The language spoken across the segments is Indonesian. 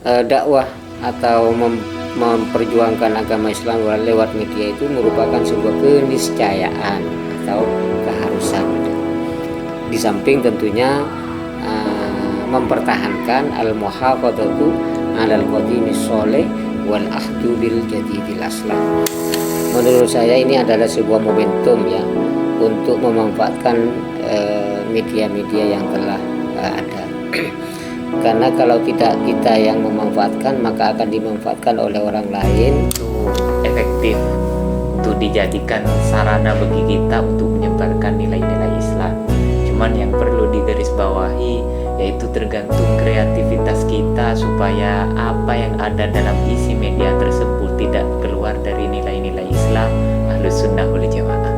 dakwah atau memperjuangkan agama Islam lewat media itu merupakan sebuah keniscayaan atau keharusan. Di samping tentunya mempertahankan al-muhafadzatu 'alal qadimis sholih wal ahdu bil jadidil aslah. Menurut saya ini adalah sebuah momentum ya untuk memanfaatkan media-media yang telah ada. Karena kalau tidak kita yang memanfaatkan, maka akan dimanfaatkan oleh orang lain. Itu efektif untuk dijadikan sarana bagi kita untuk menyebarkan nilai-nilai Islam. Cuman yang perlu digarisbawahi yaitu tergantung kreativitas kita supaya apa yang ada dalam isi media tersebut tidak keluar dari nilai-nilai Islam Ahlus Sunnah wal Jamaah.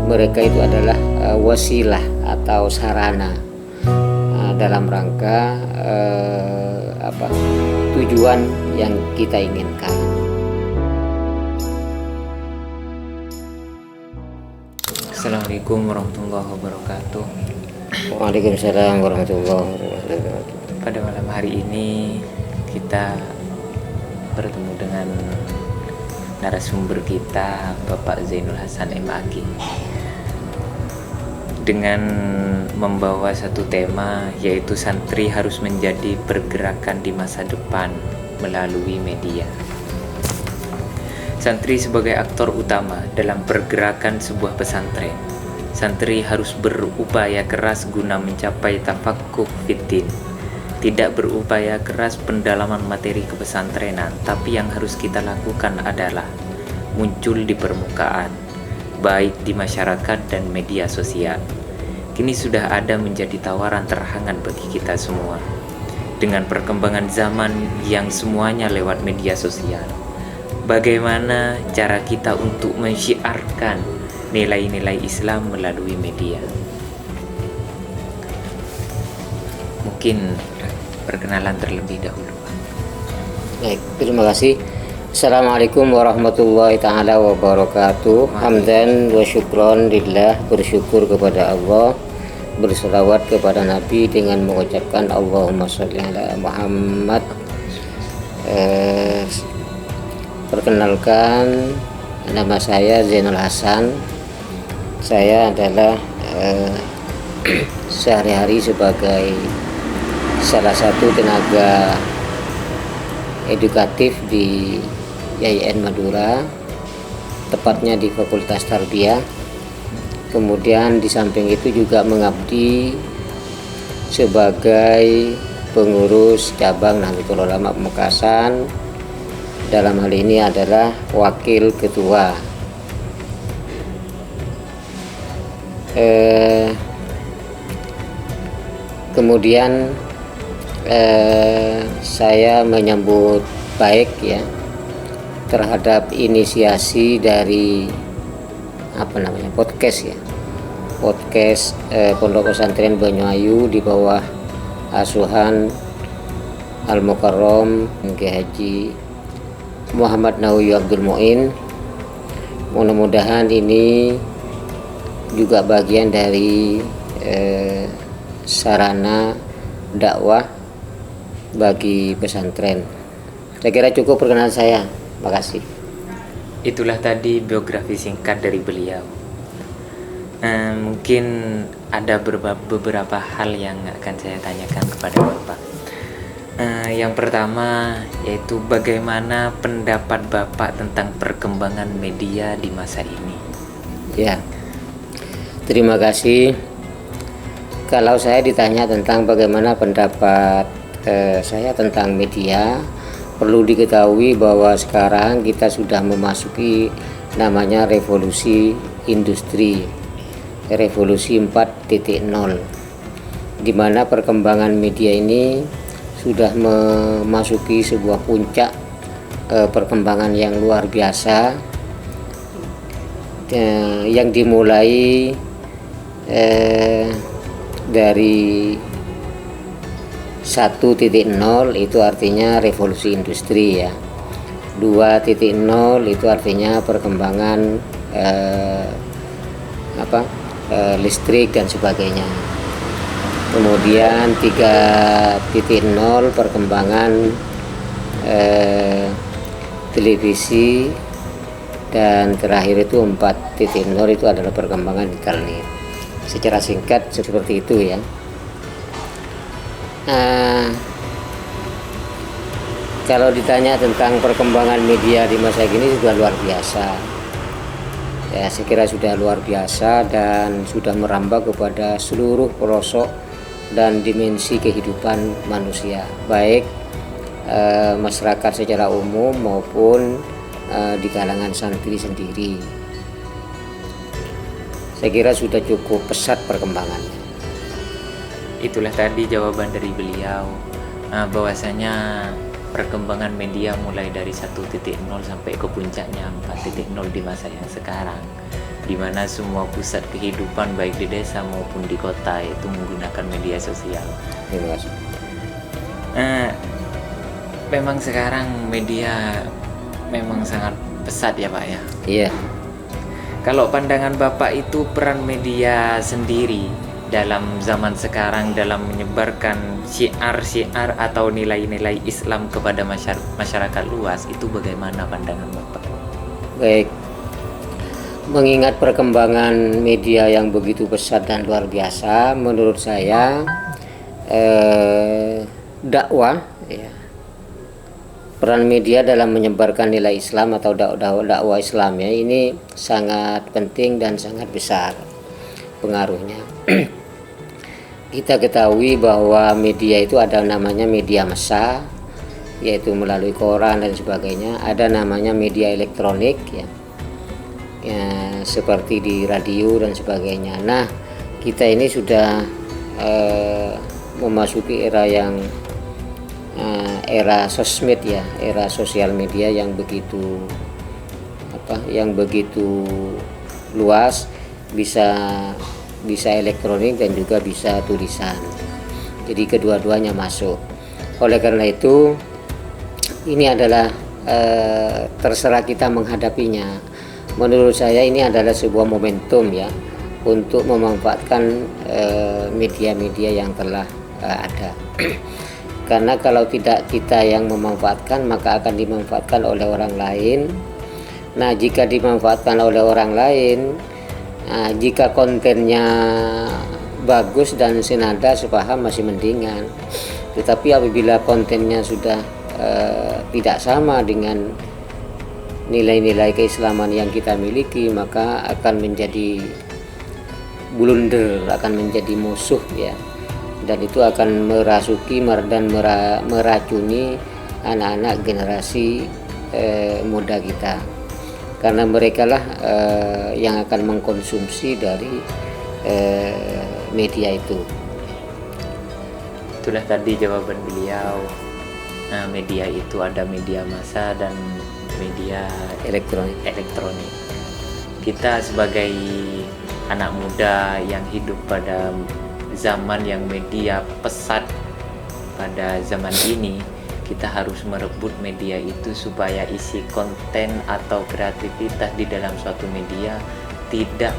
Mereka itu adalah wasilah atau sarana dalam rangka tujuan yang kita inginkan. Assalamualaikum warahmatullahi wabarakatuh. Waalaikumsalam warahmatullahi wabarakatuh. Pada malam hari ini kita bertemu dengan narasumber kita, Bapak Zainul Hasan MAG, dengan membawa satu tema, yaitu santri harus menjadi pergerakan di masa depan melalui media. Santri sebagai aktor utama dalam pergerakan sebuah pesantren. Santri harus berupaya keras guna mencapai tafaqquh fiddin. Tidak berupaya keras pendalaman materi kepesantrenan, tapi yang harus kita lakukan adalah muncul di permukaan, baik di masyarakat dan media sosial. Kini sudah ada menjadi tawaran terhangat bagi kita semua. Dengan perkembangan zaman yang semuanya lewat media sosial, bagaimana cara kita untuk mensyiarkan nilai-nilai Islam melalui media? Mungkin perkenalan terlebih dahulu. Baik, terima kasih. Assalamualaikum warahmatullahi ta'ala wabarakatuh. Hamdan wa syukron lillah, bersyukur kepada Allah, berselawat kepada Nabi dengan mengucapkan Allahumma sholli ala Muhammad. Perkenalkan, nama saya Zainul Hasan. Saya adalah sehari-hari sebagai salah satu tenaga edukatif di YIN Madura, tepatnya di Fakultas Tarbiyah. Kemudian di samping itu juga mengabdi sebagai pengurus cabang Nahdlatul Ulama Pamekasan. Dalam hal ini adalah wakil ketua. Kemudian saya menyambut baik ya terhadap inisiasi dari podcast Pondok Pesantren Banyuayu di bawah asuhan Al Mukarram Haji Muhammad Nawawi Abdul Muin. Mudah-mudahan ini juga bagian dari sarana dakwah bagi pesantren. Saya kira cukup perkenalan saya. Makasih. Itulah tadi biografi singkat dari beliau. Mungkin ada beberapa hal yang akan saya tanyakan kepada Bapak. Yang pertama yaitu bagaimana pendapat Bapak tentang perkembangan media di masa ini? Ya, terima kasih. Kalau saya ditanya tentang bagaimana pendapat saya tentang media, perlu diketahui bahwa sekarang kita sudah memasuki namanya revolusi industri, revolusi 4.0, di mana perkembangan media ini sudah memasuki sebuah puncak perkembangan yang luar biasa, yang dimulai dari 1.0 itu artinya revolusi industri ya. 2.0 itu artinya perkembangan listrik dan sebagainya. kemudian 3.0 perkembangan televisi, dan terakhir itu 4.0 itu adalah perkembangan internet. Secara singkat seperti itu ya. Kalau ditanya tentang perkembangan media di masa kini sudah luar biasa ya, saya kira sudah luar biasa dan sudah merambah kepada seluruh pelosok dan dimensi kehidupan manusia, baik masyarakat secara umum maupun di kalangan santri sendiri. Saya kira sudah cukup pesat perkembangannya. Itulah tadi jawaban dari beliau, bahwasanya perkembangan media mulai dari 1.0 sampai ke puncaknya 4.0 di masa yang sekarang, di mana semua pusat kehidupan baik di desa maupun di kota itu menggunakan media sosial. Terima kasih. Memang sekarang media memang sangat pesat ya Pak ya. Iya. Kalau pandangan Bapak itu peran media sendiri dalam zaman sekarang dalam menyebarkan syiar-syiar atau nilai-nilai Islam kepada masyarakat luas, itu bagaimana pandangan Bapak? Baik, mengingat perkembangan media yang begitu pesat dan luar biasa, menurut saya dakwah ya, peran media dalam menyebarkan nilai Islam atau dakwah Islam ya, ini sangat penting dan sangat besar pengaruhnya. Kita ketahui bahwa media itu ada namanya media massa, yaitu melalui koran dan sebagainya. Ada namanya media elektronik ya, seperti di radio dan sebagainya. Nah, kita ini sudah memasuki era yang era sosmed ya, era sosial media yang begitu luas, bisa elektronik dan juga bisa tulisan. Jadi kedua-duanya masuk. Oleh karena itu ini adalah terserah kita menghadapinya. Menurut saya ini adalah sebuah momentum ya untuk memanfaatkan media-media yang telah ada. Karena kalau tidak kita yang memanfaatkan, maka akan dimanfaatkan oleh orang lain. Nah, jika dimanfaatkan oleh orang lain, jika kontennya bagus dan senada sepaham masih mendingan. Tetapi apabila kontennya sudah tidak sama dengan nilai-nilai keislaman yang kita miliki, maka akan menjadi blunder, akan menjadi musuh ya. Dan itu akan merasuki dan meracuni anak-anak generasi muda kita. Karena mereka lah yang akan mengkonsumsi dari media itu. Itulah tadi jawaban beliau. Nah, media itu ada media massa dan media elektronik. Kita sebagai anak muda yang hidup pada zaman yang media pesat pada zaman ini, kita harus merebut media itu supaya isi konten atau kreativitas di dalam suatu media tidak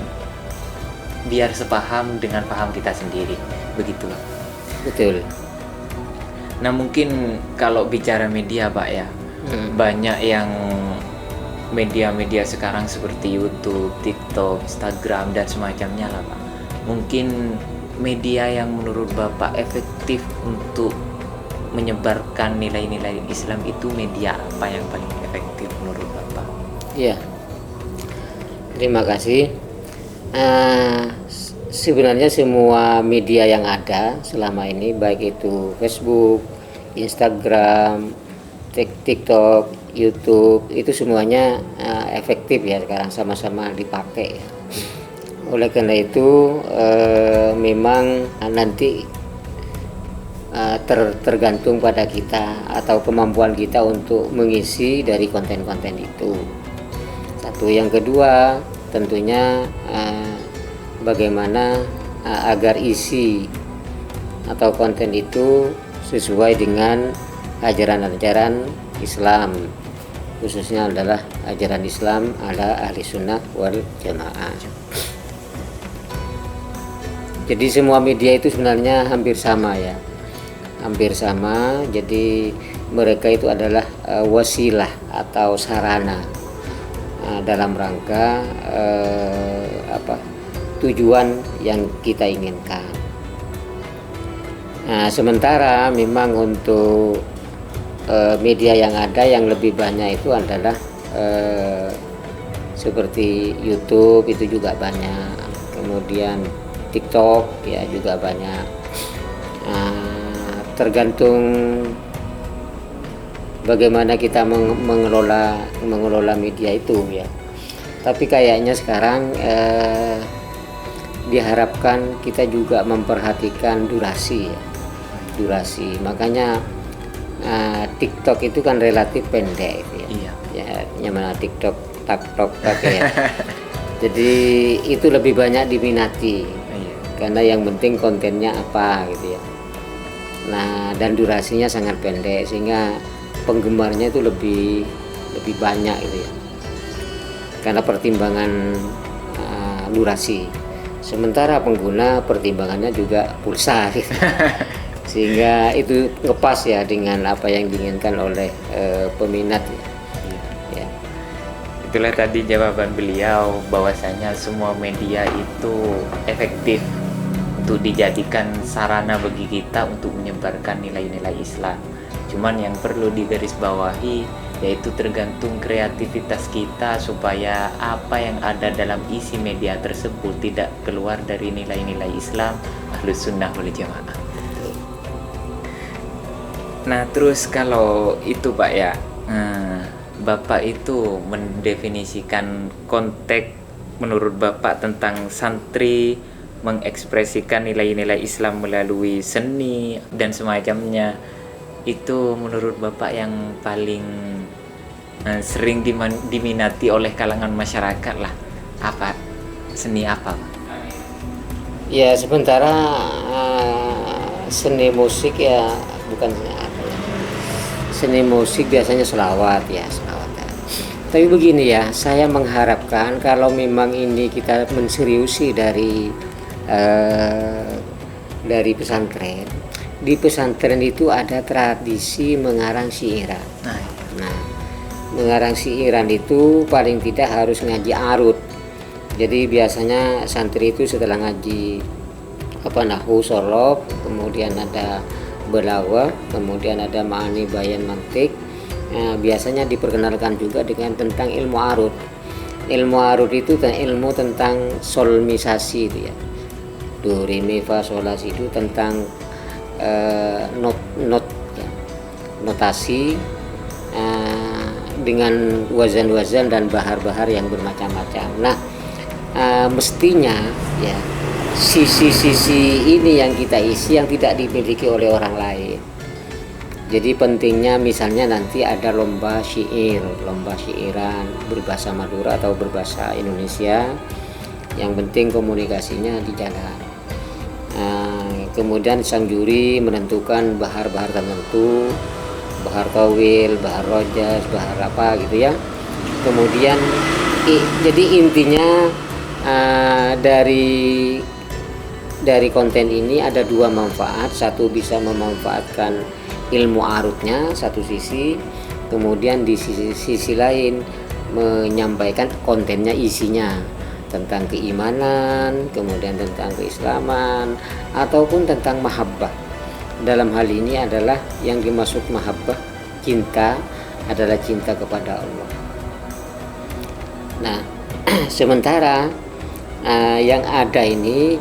biar sepaham dengan paham kita sendiri, begitu. Betul. Nah, mungkin kalau bicara media Pak ya, banyak yang media-media sekarang seperti YouTube, TikTok, Instagram dan semacamnya lah Pak. Mungkin media yang menurut Bapak efektif untuk menyebarkan nilai-nilai Islam itu media apa yang paling efektif menurut Bapak? Iya, terima kasih. Sebenarnya semua media yang ada selama ini, baik itu Facebook, Instagram, TikTok, YouTube, itu semuanya efektif ya sekarang, sama-sama dipakai. Oleh karena itu memang nanti tergantung pada kita atau kemampuan kita untuk mengisi dari konten-konten itu. Satu, yang kedua tentunya bagaimana agar isi atau konten itu sesuai dengan ajaran-ajaran Islam, khususnya adalah ajaran Islam ala ahli sunnah wal jamaah. Jadi semua media itu sebenarnya hampir sama ya, hampir sama. Jadi mereka itu adalah wasilah atau sarana dalam rangka tujuan yang kita inginkan. Nah, sementara memang untuk media yang ada yang lebih banyak itu adalah seperti YouTube itu juga banyak, kemudian TikTok ya juga banyak. Tergantung bagaimana kita mengelola media itu ya. Tapi kayaknya sekarang diharapkan kita juga memperhatikan durasi ya. Durasi. Makanya TikTok itu kan relatif pendek ya. Iya. Ya, yang mana TikTok pakai ya. Jadi itu lebih banyak diminati. Iya. Karena yang penting kontennya apa gitu ya. Nah, dan durasinya sangat pendek sehingga penggemarnya itu lebih banyak gitu ya. Karena pertimbangan durasi. Sementara pengguna pertimbangannya juga pulsa gitu. Sehingga itu ngepas ya dengan apa yang diinginkan oleh peminat ya. Ya. Itulah tadi jawaban beliau bahwasanya semua media itu efektif untuk dijadikan sarana bagi kita untuk menyebarkan nilai-nilai Islam. Cuman yang perlu digarisbawahi yaitu tergantung kreativitas kita supaya apa yang ada dalam isi media tersebut tidak keluar dari nilai-nilai Islam Ahlus Sunnah wal Jamaah. Nah terus kalau itu Pak ya, Bapak itu mendefinisikan konteks menurut Bapak tentang santri mengekspresikan nilai-nilai Islam melalui seni dan semacamnya, itu menurut Bapak yang paling sering diminati oleh kalangan masyarakat lah, apa seni apa Pak? Ya sementara seni musik ya bukan apa ya. Seni musik biasanya selawat ya, selawat. Tapi begini ya, saya mengharapkan kalau memang ini kita menseriusi dari pesantren. Di pesantren itu ada tradisi mengarang syairan. Nah, mengarang syairan itu paling tidak harus ngaji arut. Jadi biasanya santri itu setelah ngaji nahwu sorof, kemudian ada belaghah, kemudian ada ma'ani bayan mantik. Nah, biasanya diperkenalkan juga dengan tentang ilmu arut. Ilmu arut itu ilmu tentang solmisasi itu ya. Do re mi fa sol la si itu tentang ya, notasi dengan wazan-wazan dan bahar-bahar yang bermacam-macam. Nah, mestinya ya sisi-sisi ini yang kita isi yang tidak dimiliki oleh orang lain. Jadi pentingnya misalnya nanti ada lomba syairan berbahasa Madura atau berbahasa Indonesia. Yang penting komunikasinya di jalan. Kemudian sang juri menentukan bahar-bahar tertentu, bahar tawil, bahar rojas, bahar apa gitu ya. Kemudian jadi intinya dari konten ini ada dua manfaat. Satu, bisa memanfaatkan ilmu arutnya satu sisi, kemudian di sisi lain menyampaikan kontennya, isinya tentang keimanan, kemudian tentang keislaman, ataupun tentang mahabbah. Dalam hal ini adalah yang dimaksud mahabbah, cinta, adalah cinta kepada Allah. Nah, sementara yang ada ini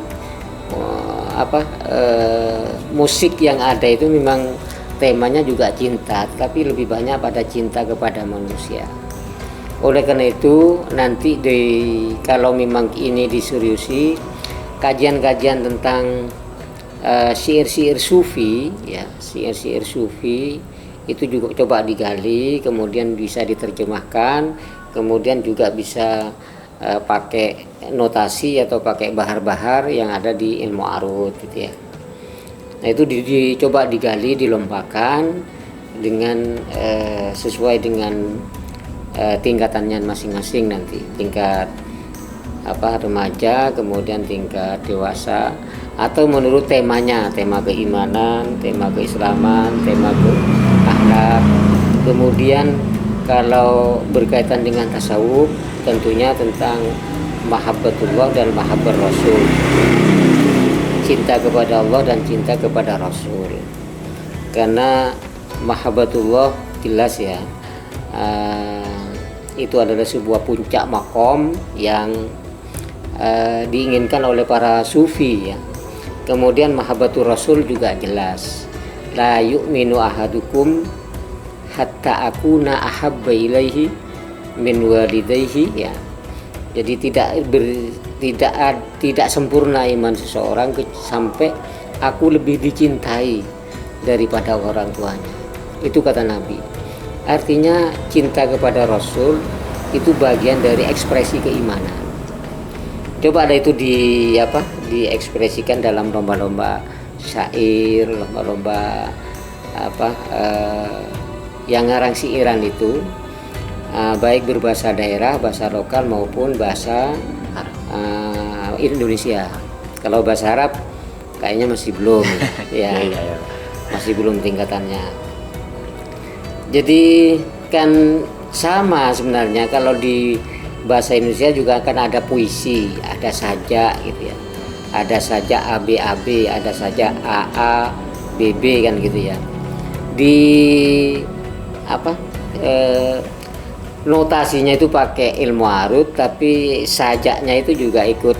musik yang ada itu memang temanya juga cinta, tapi lebih banyak pada cinta kepada manusia. Oleh karena itu nanti kalau memang ini diseriusi, kajian-kajian tentang syair-syair sufi ya, syair-syair sufi itu juga coba digali, kemudian bisa diterjemahkan, kemudian juga bisa pakai notasi atau pakai bahar-bahar yang ada di ilmu arut gitu ya. Nah itu dicoba digali, dilombakan dengan sesuai dengan tingkatannya masing-masing nanti, tingkat remaja, kemudian tingkat dewasa, atau menurut temanya, tema keimanan, tema keislaman, tema akhlak. Kemudian kalau berkaitan dengan tasawuf tentunya tentang mahabbatullah dan mahabbat Rasul, cinta kepada Allah dan cinta kepada Rasul. Karena mahabbatullah jelas ya, itu adalah sebuah puncak makom yang diinginkan oleh para sufi ya. Kemudian mahabbatur Rasul juga jelas, la yu'minu ahadukum hatta akuna ahabba ilaihi min walidayhi ya. Jadi tidak sempurna iman seseorang sampai aku lebih dicintai daripada orang tuanya. Itu kata Nabi. Artinya cinta kepada Rasul itu bagian dari ekspresi keimanan. Coba ada itu diekspresikan dalam lomba-lomba syair, lomba-lomba yang ngarang siiran itu, baik berbahasa daerah, bahasa lokal maupun bahasa Indonesia. Kalau bahasa Arab kayaknya masih belum ya, masih belum tingkatannya. Jadi kan sama sebenarnya kalau di bahasa Indonesia juga akan ada puisi, ada sajak gitu ya. Ada sajak ABAB, ada sajak AA, BB kan gitu ya. Di notasinya itu pakai ilmu arut, tapi sajaknya itu juga ikut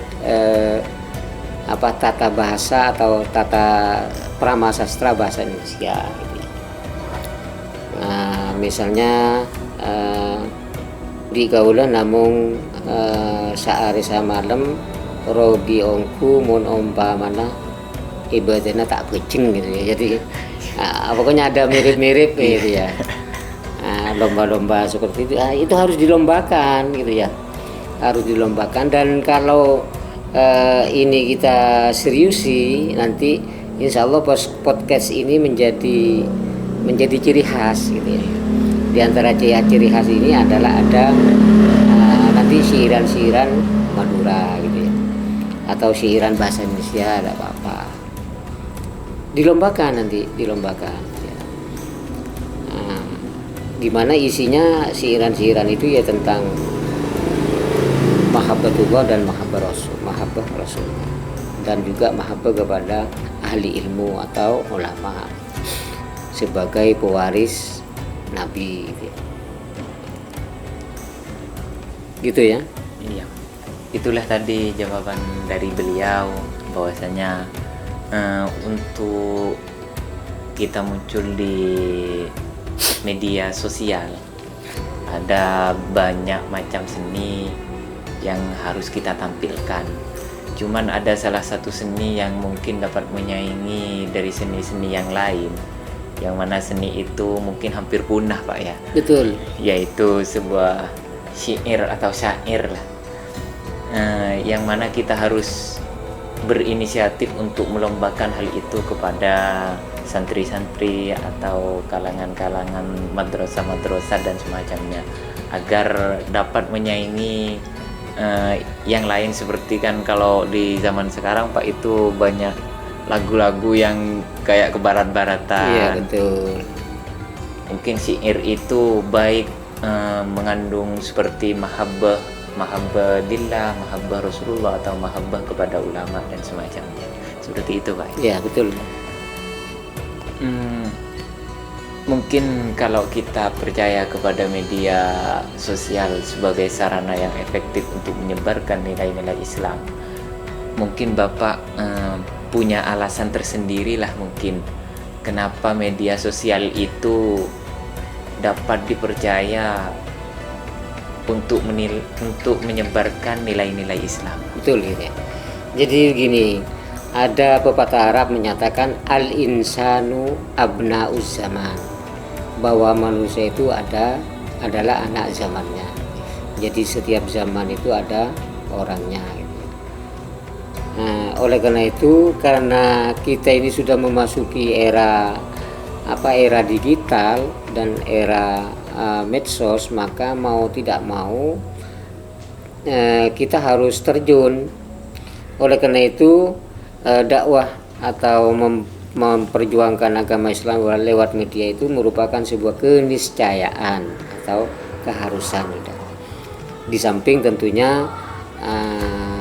tata bahasa atau tata pramasastra bahasa Indonesia gitu ya. Nah, misalnya di kaula namung saari samalem rodi ongku mun umpamana ibadahnya tak kecing gitu ya. Jadi pokoknya ada mirip-mirip gitu ya. Lomba-lomba seperti itu harus dilombakan gitu ya, harus dilombakan. Dan kalau ini kita seriusi, nanti insya Allah podcast ini menjadi ciri khas gitu ya. Di antara ciri khas ini adalah ada nanti siiran-siiran Madura gitu ya, atau siiran bahasa Indonesia, ada apa-apa dilombakan nanti ya. Dimana isinya siiran-siiran itu ya tentang mahabbatullah dan mahabbah Rasul dan juga mahabbah kepada ahli ilmu atau ulama sebagai pewaris Nabi gitu ya. Iya, itulah tadi jawaban dari beliau bahwasanya untuk kita muncul di media sosial ada banyak macam seni yang harus kita tampilkan. Cuman ada salah satu seni yang mungkin dapat menyaingi dari seni-seni yang lain, yang mana seni itu mungkin hampir punah Pak ya. Betul. Yaitu sebuah syair atau syair lah, yang mana kita harus berinisiatif untuk melombakan hal itu kepada santri-santri atau kalangan-kalangan madrasah-madrasah dan semacamnya, agar dapat menyaingi yang lain. Seperti kan kalau di zaman sekarang Pak itu banyak lagu-lagu yang kayak ke barat-baratan. Iya betul. Mungkin syair itu baik mengandung seperti mahabbah dillah, mahabbah Rasulullah, atau mahabbah kepada ulama dan semacamnya. Seperti itu Pak. Iya betul. Mungkin kalau kita percaya kepada media sosial sebagai sarana yang efektif untuk menyebarkan nilai-nilai Islam, mungkin Bapak punya alasan tersendiri lah mungkin kenapa media sosial itu dapat dipercaya untuk menyebarkan nilai-nilai Islam. Betul gitu ya. Jadi gini, ada pepatah Arab menyatakan al-insanu abna'uz zaman, bahwa manusia itu adalah anak zamannya. Jadi setiap zaman itu ada orangnya gitu. Nah, oleh karena itu, karena kita ini sudah memasuki era digital dan era medsos, maka mau tidak mau kita harus terjun. Oleh karena itu dakwah atau memperjuangkan agama Islam lewat media itu merupakan sebuah keniscayaan atau keharusan. Di samping tentunya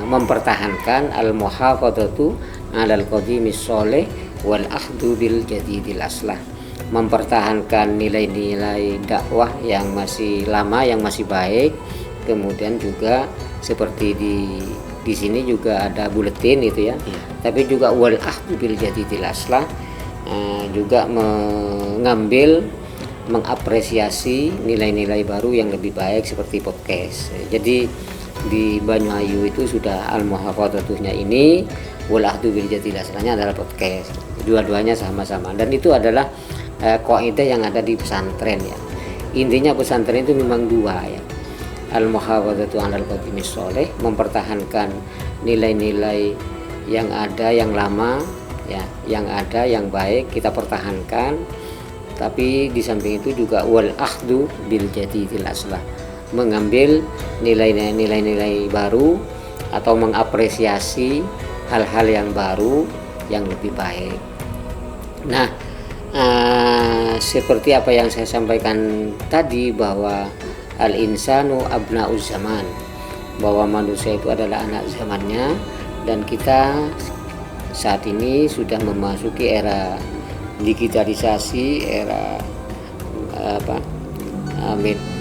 mempertahankan al-muhafadzatu 'alal qadimis sholih wal ahdu bil jadidil aslah, mempertahankan nilai-nilai dakwah yang masih lama, yang masih baik. Kemudian juga seperti di sini juga ada buletin itu ya. Tapi juga wal ahdu bil jadidil aslah, juga mengapresiasi nilai-nilai baru yang lebih baik seperti podcast. Jadi di Banyuayu itu sudah al-muhafadzatuhnya ini, wal ahdu bil jadidil aslahnya adalah podcast. Dua-duanya sama-sama, dan itu adalah kaidah yang ada di pesantren ya. Intinya pesantren itu memang dua ya. Al-muhafadzatu 'alal qadimis sholih, mempertahankan nilai-nilai yang ada, yang lama ya, yang ada, yang baik kita pertahankan. Tapi di samping itu juga wal ahdu bil jadidil aslah, mengambil nilai-nilai baru atau mengapresiasi hal-hal yang baru yang lebih baik. Nah, seperti apa yang saya sampaikan tadi, bahwa al-insanu abna'uz zaman, bahwa manusia itu adalah anak zamannya, dan kita saat ini sudah memasuki era digitalisasi, era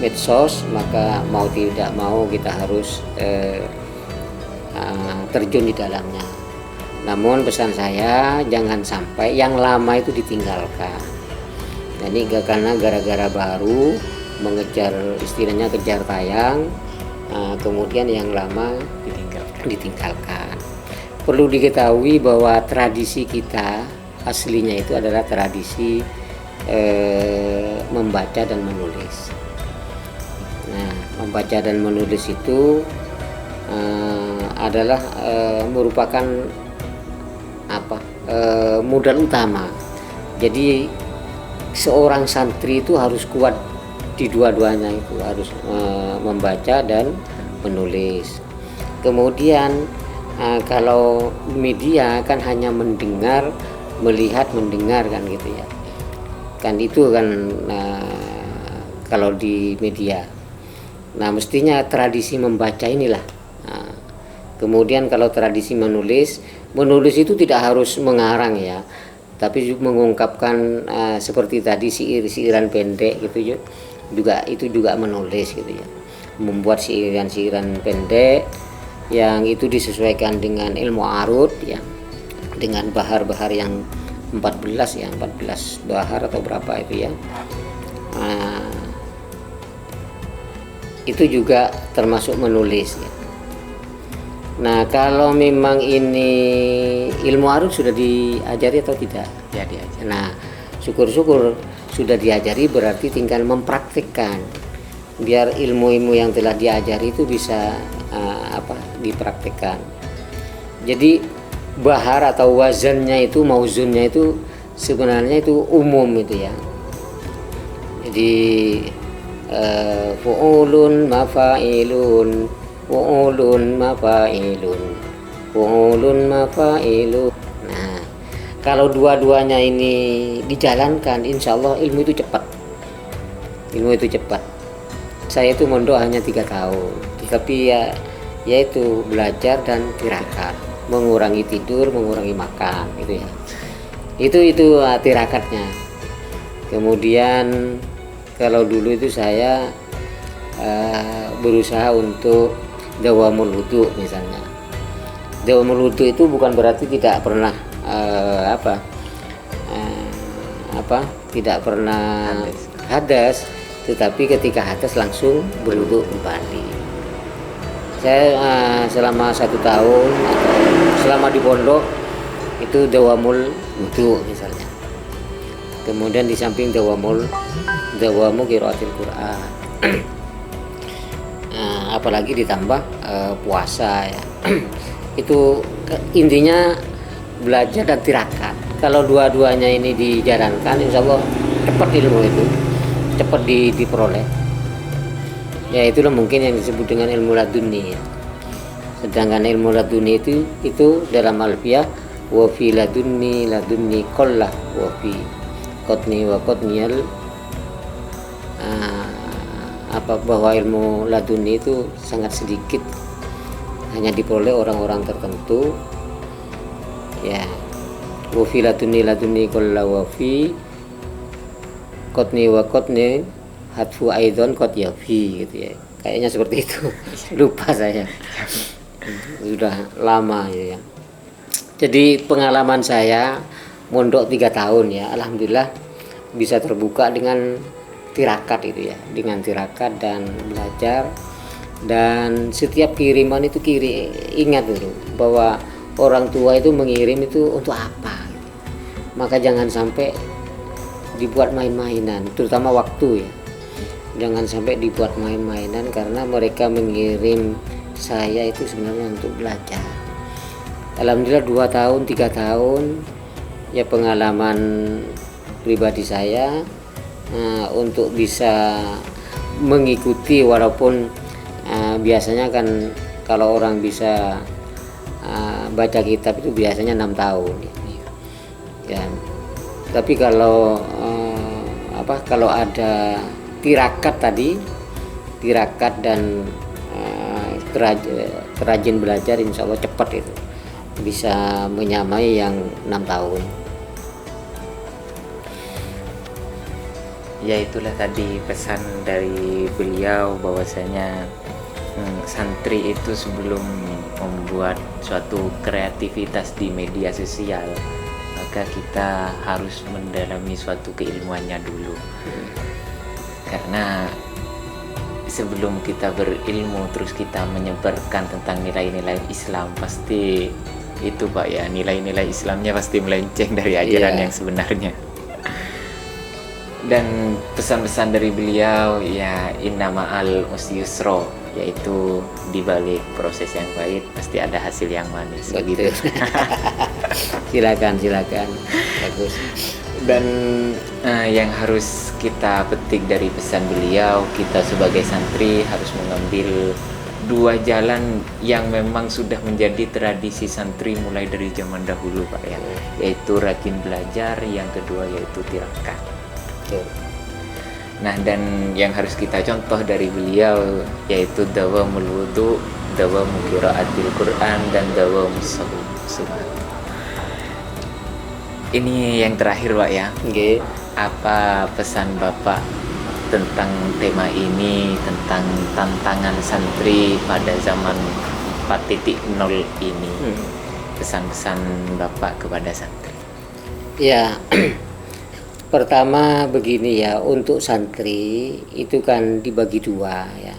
medsos, maka mau tidak mau kita harus terjun di dalamnya. Namun pesan saya, jangan sampai yang lama itu ditinggalkan. Jadi karena gara-gara baru mengejar, istilahnya kejar tayang, kemudian yang lama ditinggalkan. Perlu diketahui bahwa tradisi kita aslinya itu adalah tradisi membaca dan menulis. Nah, membaca dan menulis itu adalah merupakan modal utama. Jadi seorang santri itu harus kuat di dua-duanya, itu harus membaca dan menulis. Kemudian kalau media kan hanya mendengar, melihat, mendengar kan gitu ya. Kan itu kan kalau di media. Nah, mestinya tradisi membaca inilah. Kemudian kalau tradisi menulis itu tidak harus mengarang ya, tapi juga mengungkapkan seperti tadi siiran pendek gitu juga, itu juga menulis gitu ya, membuat siiran pendek yang itu disesuaikan dengan ilmu arud ya, dengan bahar-bahar yang 14 bahar atau berapa itu ya. Itu juga termasuk menulis ya. Nah, kalau memang ini ilmu arud sudah diajari atau tidak? Ya, diajari. Nah, syukur-syukur sudah diajari, berarti tinggal mempraktikkan biar ilmu-ilmu yang telah diajari itu bisa dipraktikkan. Jadi bahar atau wazannya itu, mauzunnya itu sebenarnya itu umum itu ya. Jadi fu'ulun mafa'ilun, fu'ulun mafa'ilun, fu'ulun mafa'ilun. Nah, kalau dua-duanya ini dijalankan, insya Allah ilmu itu cepat. Saya itu mondok hanya 3 tahun, tapi ya itu belajar dan tirakat, mengurangi tidur, mengurangi makan gitu ya. Itu tirakatnya. Kemudian kalau dulu itu saya berusaha untuk dawamul wudu misalnya. Dawamul wudu itu bukan berarti tidak pernah tidak pernah hadas, tetapi ketika hadas langsung berwudu kembali. Saya selama 1 tahun atau selama di pondok itu dawamul wudu misalnya. Kemudian di samping dawamu qiraatil Quran. Apalagi ditambah puasa ya. Itu intinya belajar dan tirakat. Kalau dua-duanya ini dijalankan, insya Allah cepat ilmu itu, cepat diperoleh. Ya, itulah mungkin yang disebut dengan ilmu laduni. Sedangkan ilmu laduni itu dalam alfiah wa fi ladunni qallah wa fi qotni wa qotniyal, bahwa ilmu laduni itu sangat sedikit, hanya diperoleh orang-orang tertentu ya. Wa fi laduni qalla wa fi qotni wa qotni hatfu aidon qot yafi gitu ya, kayaknya seperti itu. Lupa saya, sudah lama ya. Jadi pengalaman saya mondok 3 tahun ya, alhamdulillah bisa terbuka dengan tirakat itu ya, dengan tirakat dan belajar. Dan setiap kiriman itu ingat dulu bahwa orang tua itu mengirim itu untuk apa, maka jangan sampai dibuat main-mainan, terutama waktu ya, jangan sampai dibuat main-mainan, karena mereka mengirim saya itu sebenarnya untuk belajar. Alhamdulillah 2 tahun 3 tahun ya pengalaman pribadi saya untuk bisa mengikuti, walaupun biasanya kan kalau orang bisa baca kitab itu biasanya 6 tahun ya. Tapi kalau kalau ada tirakat dan kerajin belajar, insya Allah cepat itu bisa menyamai yang 6 tahun. Ya, itulah tadi pesan dari beliau bahwasanya santri itu sebelum membuat suatu kreativitas di media sosial, maka kita harus mendalami suatu keilmuannya dulu. Karena sebelum kita berilmu terus kita menyebarkan tentang nilai-nilai Islam, pasti itu Pak ya, nilai-nilai Islamnya pasti melenceng dari ajaran yang sebenarnya. Dan pesan-pesan dari beliau ya, inna ma'al usri yusra, yaitu di balik proses yang pahit pasti ada hasil yang manis. Begitu. silakan bagus. Dan yang harus kita petik dari pesan beliau, kita sebagai santri harus mengambil 2 jalan yang memang sudah menjadi tradisi santri mulai dari zaman dahulu Pak ya, yaitu rajin belajar, yang kedua yaitu tirakat. Nah, dan yang harus kita contoh dari beliau yaitu dawamul wudu, dawamul qiraatil Quran, dan dawamus shaum. Ini yang terakhir Pak ya. Okay. Apa pesan Bapak tentang tema ini, tentang tantangan santri pada zaman 4.0 ini? Pesan-pesan Bapak kepada santri. Ya. Pertama begini ya, untuk santri itu kan dibagi 2 ya.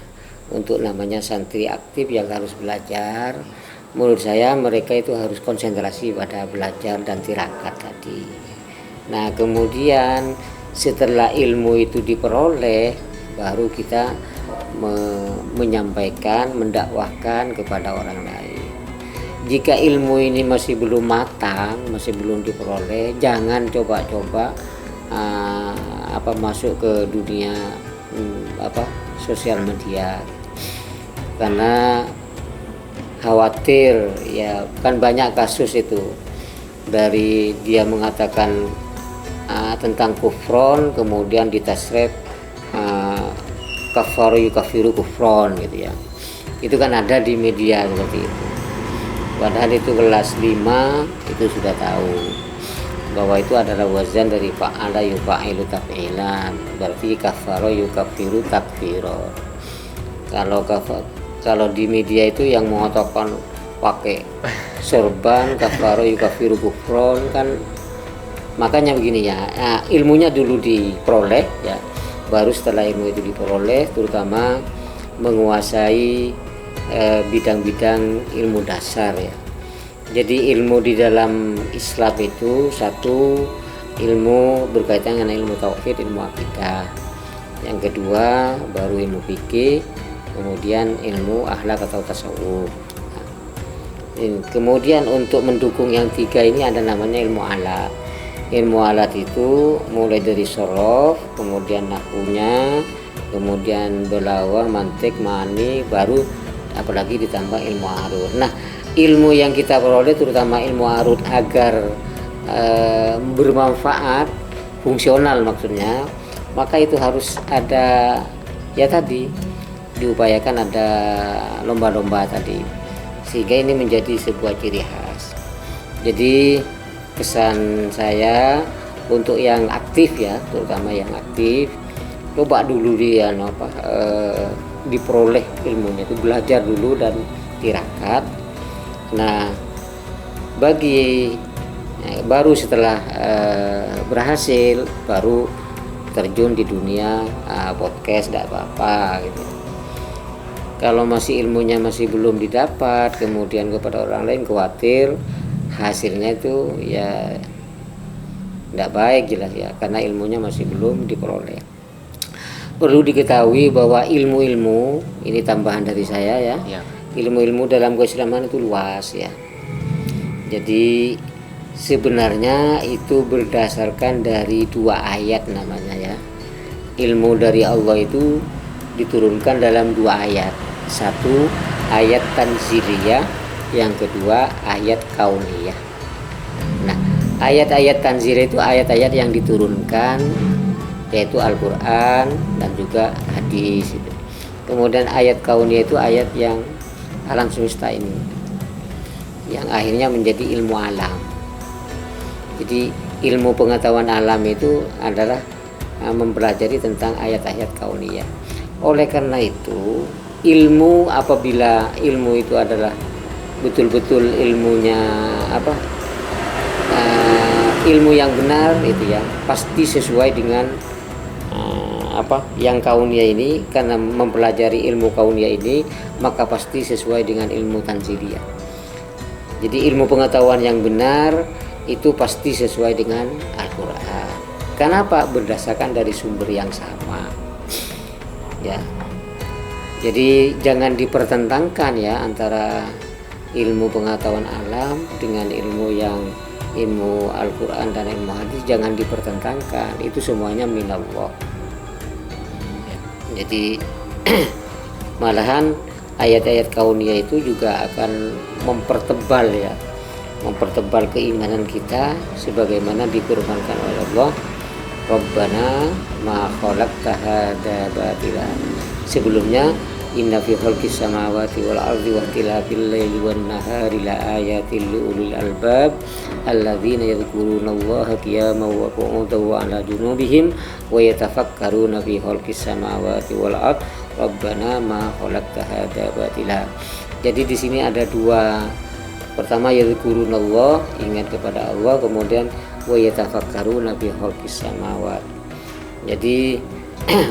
Untuk namanya santri aktif yang harus belajar, menurut saya mereka itu harus konsentrasi pada belajar dan tirakat tadi. Nah, kemudian setelah ilmu itu diperoleh, baru kita menyampaikan, mendakwahkan kepada orang lain. Jika ilmu ini masih belum matang, masih belum diperoleh, jangan coba-coba masuk ke dunia sosial media, karena khawatir ya, kan banyak kasus itu dari dia mengatakan tentang kufron, kemudian ditasrif kafaru yukafiru kufron gitu ya. Itu kan ada di media seperti itu, padahal itu kelas 5 itu sudah tahu bahwa itu adalah wazan dari fa'ala yufa'ilu taf'ilan, berarti kafaro yukafiru takfiro. Kalau di media itu yang mengatakan pakai sorban kafaro yukafiru kufron kan, makanya begini ya, ilmunya dulu diperoleh ya, baru setelah ilmu itu diperoleh, terutama menguasai bidang-bidang ilmu dasar ya. Jadi ilmu di dalam Islam itu, satu ilmu berkaitan dengan ilmu tauhid, ilmu akidah. Yang kedua baru ilmu fikih, kemudian ilmu akhlak atau tasawuf. Kemudian untuk mendukung yang 3 ini ada namanya ilmu alat. Ilmu alat itu mulai dari sorof, kemudian nahwunya, kemudian belaghah, mantik, ma'ani, baru apalagi ditambah ilmu arus. Nah, ilmu yang kita peroleh, terutama ilmu arut, agar bermanfaat, fungsional maksudnya, maka itu harus ada, ya tadi diupayakan ada lomba-lomba tadi, sehingga ini menjadi sebuah ciri khas. Jadi kesan saya untuk yang aktif ya, terutama yang aktif, coba dulu dia diperoleh ilmunya itu, belajar dulu dan tirakat. Nah, baru setelah berhasil, baru terjun di dunia podcast, tidak apa-apa gitu. Kalau masih ilmunya masih belum didapat, kemudian kepada orang lain, khawatir hasilnya itu ya tidak baik jelas ya, karena ilmunya masih belum diperoleh. Perlu diketahui bahwa ilmu-ilmu ini, tambahan dari saya ya, ilmu-ilmu dalam keislaman itu luas ya. Jadi sebenarnya itu berdasarkan dari 2 ayat namanya ya. Ilmu dari Allah itu diturunkan dalam 2 ayat. Satu ayat tanziliyah, yang kedua ayat kauniyah. Nah, ayat-ayat tanziliyah itu ayat-ayat yang diturunkan, yaitu Al-Quran dan juga hadis. Kemudian ayat kauniyah itu ayat yang alam semesta ini, yang akhirnya menjadi ilmu alam. Jadi ilmu pengetahuan alam itu adalah mempelajari tentang ayat-ayat kauniyah. Oleh karena itu, ilmu, apabila ilmu itu adalah betul-betul ilmunya ilmu yang benar itu ya, pasti sesuai dengan yang kauniyah ini. Karena mempelajari ilmu kauniyah ini, maka pasti sesuai dengan ilmu tanziliyah. Jadi ilmu pengetahuan yang benar itu pasti sesuai dengan Al-Quran. Kenapa? Berdasarkan dari sumber yang sama ya. Jadi jangan dipertentangkan ya antara ilmu pengetahuan alam dengan ilmu Al-Quran dan ilmu hadis, jangan dipertentangkan. Itu semuanya minallah. Jadi malahan ayat-ayat kauniyah itu juga akan mempertebal keimanan kita, sebagaimana difirmankan oleh Allah, Rabbana ma khalaqta hadza batila. Sebelumnya, inna fi khalqis samawati wal ardi wa ikhtilafil laili wan nahari la ayatil liulil albab alladzina yadhkurunallaha qiyaman wa qu'udan wa 'ala junubihim wa yatafakkaruna fi khalqis samawati wal ardi Rabbana ma khalaqta hadza batila. Jadi di sini ada 2. Pertama, yadhkurunallah, ingat kepada Allah, kemudian wa yatafakkaruna fi khalqis samawati. Jadi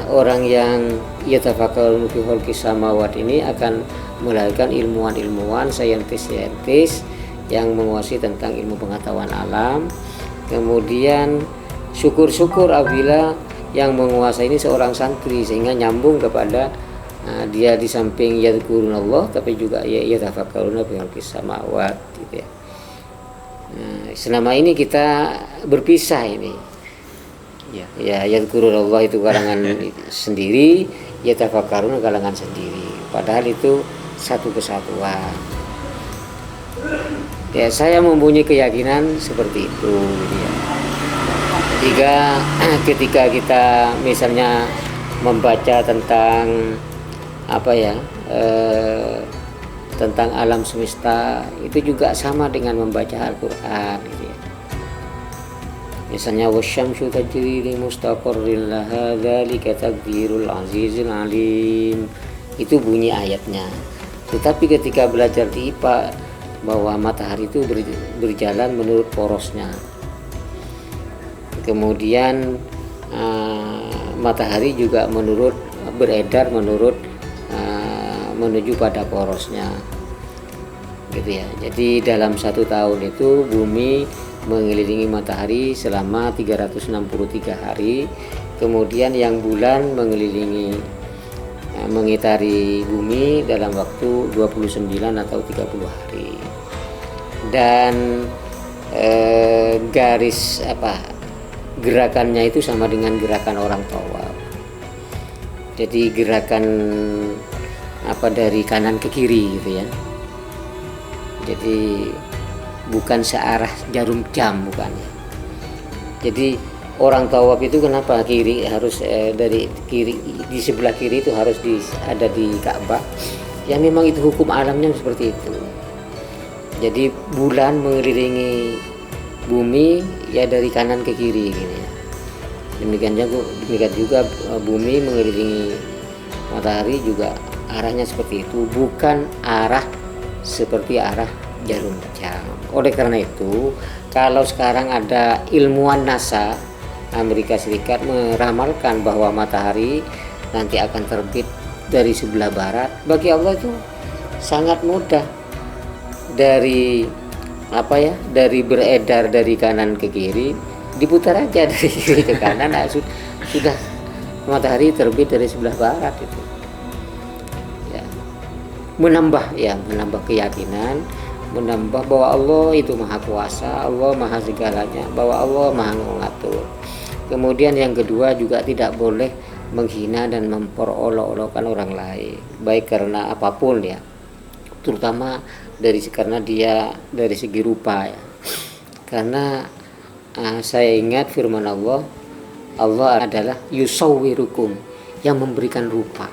orang yang yatafakkaruna fi khalqis samawati ini akan melahirkan ilmuwan-ilmuwan, saintis-saintis yang menguasai tentang ilmu pengetahuan alam. Kemudian syukur-syukur apabila yang menguasai ini seorang santri, sehingga nyambung kepada dia di samping yadhkurunallah tapi juga yatafakkaruna fi khalqis samawati gitu ya. Selama ini kita berpisah ini. Ya, yadhkurunallah itu kalangan sendiri, yatafakkaruna kalangan sendiri. Padahal itu satu kesatuan. Ya, saya mempunyai keyakinan seperti itu ya. Jika ketika kita misalnya membaca tentang tentang alam semesta, itu juga sama dengan membaca Al-Quran gitu ya. Misalnya wasyamsu tajri li mustaqarrin laha dzalika taqdirul azizil alim, itu bunyi ayatnya. Tetapi ketika belajar di IPA, bahwa matahari itu berjalan menurut porosnya. Kemudian matahari juga beredar menuju pada porosnya gitu ya. Jadi dalam 1 tahun itu bumi mengelilingi matahari selama 363 hari. Kemudian yang bulan mengitari bumi dalam waktu 29 atau 30 hari. Dan garis gerakannya itu sama dengan gerakan orang tawaf. Jadi gerakan dari kanan ke kiri gitu ya. Jadi bukan searah jarum jam, bukan ya. Jadi orang tawaf itu kenapa kiri harus dari kiri, di sebelah kiri itu harus ada di Ka'bah? Ya memang itu hukum alamnya seperti itu. Jadi bulan mengelilingi bumi ya dari kanan ke kiri gini ya. Demikian juga bumi mengelilingi matahari juga arahnya seperti itu, bukan arah seperti arah jarum jam. Oleh karena itu, kalau sekarang ada ilmuwan NASA Amerika Serikat meramalkan bahwa matahari nanti akan terbit dari sebelah barat, bagi Allah itu sangat mudah. Dari beredar dari kanan ke kiri, diputar aja dari kiri ke kanan, sudah matahari terbit dari sebelah barat itu. Ya. Menambah keyakinan, menambah bahwa Allah itu maha kuasa, Allah maha segalanya, bahwa Allah maha mengatur. Kemudian yang kedua juga tidak boleh menghina dan memperolok-olokkan orang lain, baik karena apapun ya, terutama karena dia dari segi rupa ya. Karena saya ingat firman Allah adalah yusawwirukum, yang memberikan rupa.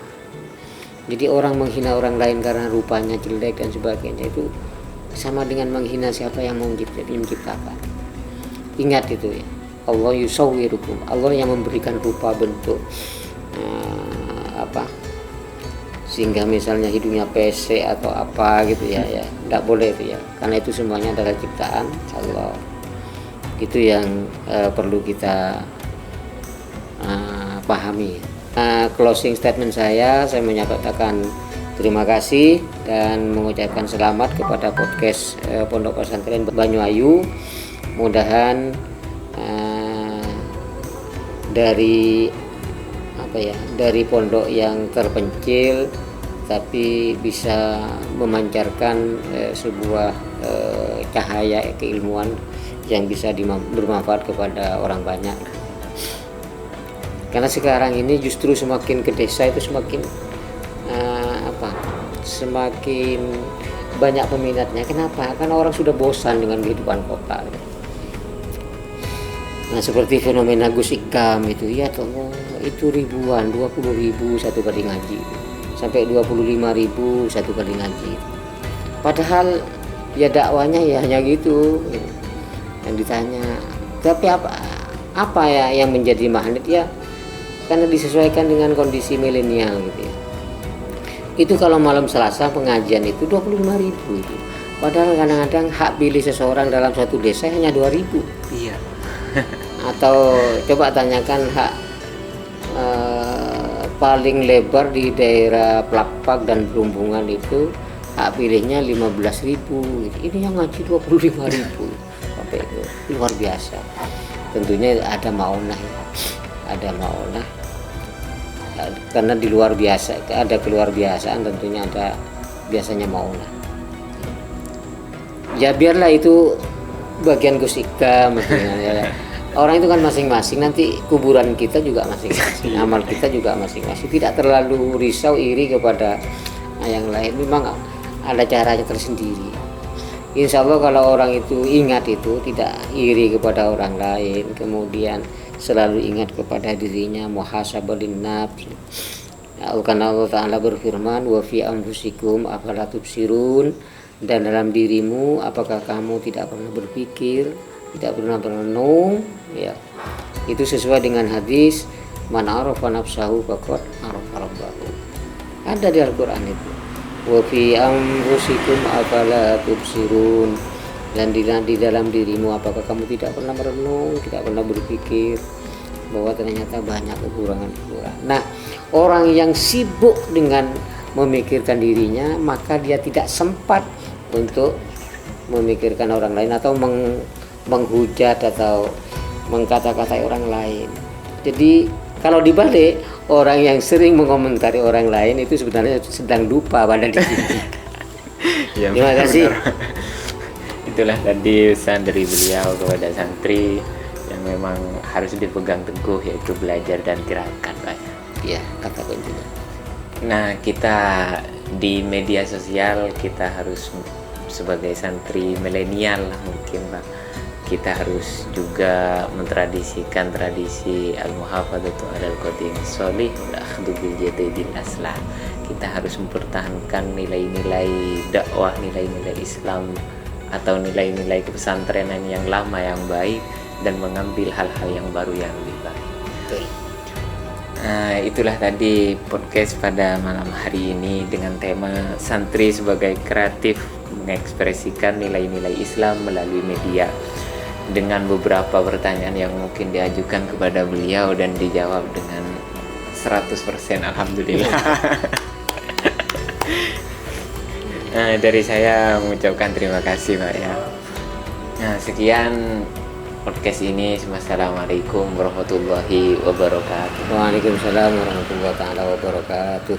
Jadi orang menghina orang lain karena rupanya jelek dan sebagainya itu sama dengan menghina siapa yang menciptakan. Ingat itu ya, Allah yusawwirukum, Allah yang memberikan rupa bentuk sehingga misalnya hidungnya PC atau apa gitu ya, tidak boleh itu ya, karena itu semuanya adalah ciptaan Allah. Itu yang perlu kita pahami. Closing statement saya menyatakan terima kasih dan mengucapkan selamat kepada podcast Pondok Pesantren Banyuayu. Mudahan dari pondok yang terpencil tapi bisa memancarkan sebuah cahaya keilmuan yang bisa bermanfaat kepada orang banyak. Karena sekarang ini justru semakin ke desa itu semakin semakin banyak peminatnya. Kenapa? Karena orang sudah bosan dengan kehidupan kota. Nah, seperti fenomena Gus Ikam itu ya, itu ribuan, 20.000 satu kali ngaji, sampai 25.000 satu kali ngaji. Padahal ya dakwanya ya hanya gitu. Yang ditanya, tapi apa ya yang menjadi magnet ya? Karena disesuaikan dengan kondisi milenial gitu ya. Itu kalau malam Selasa pengajian itu 25.000 itu. Padahal kadang-kadang hak pilih seseorang dalam satu desa hanya 2.000. Iya. Atau coba tanyakan hak paling lebar di daerah Plakpak dan Perumbungan itu hak pilihnya 15.000. Ini yang ngaji 25.000. Sampai itu luar biasa. Tentunya ada maunah ya. Ada maunah. Karena di luar biasa ada keluar biasaan, tentunya ada biasanya maunah. Ya biarlah itu bagian Gus Ikam ya. Orang itu kan masing-masing, nanti kuburan kita juga masing-masing, amal kita juga masing-masing. Tidak terlalu risau iri kepada yang lain, memang ada caranya tersendiri. Insya Allah kalau orang itu ingat itu, tidak iri kepada orang lain, kemudian selalu ingat kepada dirinya, muhasabah linnafs. Karena Allah Ta'ala berfirman, wa fi anfusikum afala tubsirun, dan dalam dirimu apakah kamu tidak pernah berpikir, tidak pernah berenung ya. Itu sesuai dengan hadis, man arafa nafsahu faqad arafa rabbahu. Ada di Al-Qur'an itu. Wa fi anfusikum afala tubsirun, dan di dalam dirimu apakah kamu tidak pernah merenung, tidak pernah berpikir bahwa ternyata banyak kekurangan-kekurangan. Nah, orang yang sibuk dengan memikirkan dirinya, maka dia tidak sempat untuk memikirkan orang lain atau menghujat atau mengkata-katai orang lain. Jadi kalau dibalik, orang yang sering mengomentari orang lain itu sebenarnya sedang lupa pada diri. Ya, terima kasih. Itulah tadi pesan dari beliau kepada santri yang memang harus dipegang teguh, yaitu belajar dan tirakat, Pak. Ya, kata kuncinya. Nah, kita di media sosial kita harus sebagai santri milenial lah mungkin Pak, kita harus juga mentradisikan tradisi al-muhafadzatu 'alal qadimis sholih wal akhdhu bil jadidil aslah. Kita harus mempertahankan nilai-nilai dakwah, nilai-nilai Islam atau nilai-nilai kepesantrenan yang lama yang baik dan mengambil hal-hal yang baru yang lebih baik. Betul. Nah, itulah tadi podcast pada malam hari ini dengan tema santri sebagai kreatif mengekspresikan nilai-nilai Islam melalui media, dengan beberapa pertanyaan yang mungkin diajukan kepada beliau dan dijawab dengan 100% alhamdulillah. Dari saya mengucapkan terima kasih Pak ya. Nah, sekian podcast ini. Wassalamualaikum warahmatullahi wabarakatuh. Waalaikumsalam warahmatullahi wabarakatuh.